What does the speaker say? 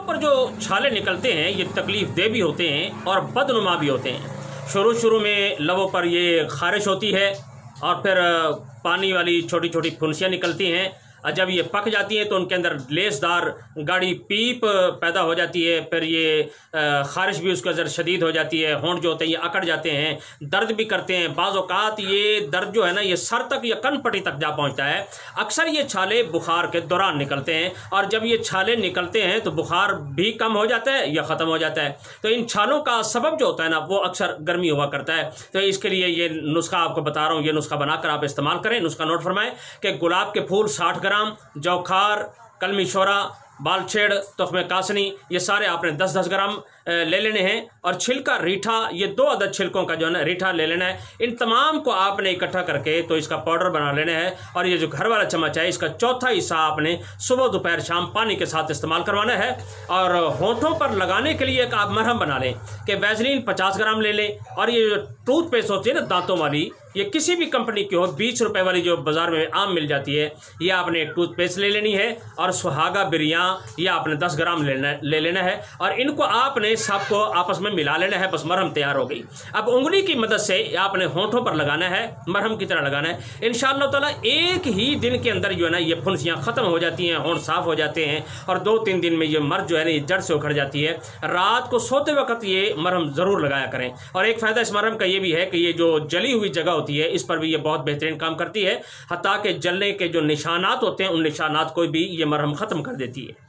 पर जो छाले निकलते हैं ये तकलीफ़ दे भी होते हैं और बदनुमा भी होते हैं। शुरू में लबों पर ये खारिश होती है और फिर पानी वाली छोटी छोटी फुंसियाँ निकलती हैं, और जब ये पक जाती हैं तो उनके अंदर लेसदार गाढ़ी पीप पैदा हो जाती है। फिर ये ख़ारिश भी उसके अंदर शदीद हो जाती है, होंठ जो होते हैं ये अकड़ जाते हैं, दर्द भी करते हैं। बाज़ औक़ात ये दर्द जो है ना ये सर तक या कनपट्टी तक जा पहुंचता है। अक्सर ये छाले बुखार के दौरान निकलते हैं, और जब ये छाले निकलते हैं तो बुखार भी कम हो जाता है या ख़त्म हो जाता है। तो इन छालों का सबब जो होता है ना वो अक्सर गर्मी हुआ करता है। तो इसके लिए ये नुस्खा आपको बता रहा हूँ, ये नुस्खा बनाकर आप इस्तेमाल करें। नुस्खा नोट फरमाएं कि गुलाब के फूल 60 ग्राम, जौखार, कलमी शोरा, बालछेड़, तुख्मे कासनी, ये सारे आपने 10-10 ग्राम ले लेने हैं। और छिलका रीठा, ये 2 अदद छिलकों का जो है ना रीठा ले लेना है। इन तमाम को आपने इकट्ठा करके तो इसका पाउडर बना लेना है। और ये जो घर वाला चम्मच है इसका चौथा हिस्सा आपने सुबह दोपहर शाम पानी के साथ इस्तेमाल करवाना है। और होंठों पर लगाने के लिए एक आप मरहम बना लें कि वैसलीन 50 ग्राम ले लें। और ये जो टूथपेस्ट होती है ना दांतों वाली, ये किसी भी कंपनी की हो, 20 रुपए वाली जो बाज़ार में आम मिल जाती है, ये आपने टूथपेस्ट ले लेनी है। और सुहागा बिरियाँ ये आपने 10 ग्राम ले लेना है। और इनको आपने सबको आपस में मिला लेना है, बस मरहम तैयार हो गई। अब उंगली की मदद से आपने होंठों पर लगाना है, मरहम की तरह लगाना है। इंशाअल्लाह ताला एक ही दिन के अंदर जो है ना ये फुंसियाँ ख़त्म हो जाती हैं, होंठ साफ़ हो जाते हैं, और 2-3 दिन में ये मर्ज जो है ना ये जड़ से उखड़ जाती है। रात को सोते वक्त ये मरहम ज़रूर लगाया करें। और एक फ़ायदा इस मरहम का ये भी है कि ये जो जली हुई जगह होती है इस पर भी ये बहुत बेहतरीन काम करती है। हत्ता के जलने के जो निशानात होते हैं उन निशानात को भी ये मरहम ख़त्म कर देती है।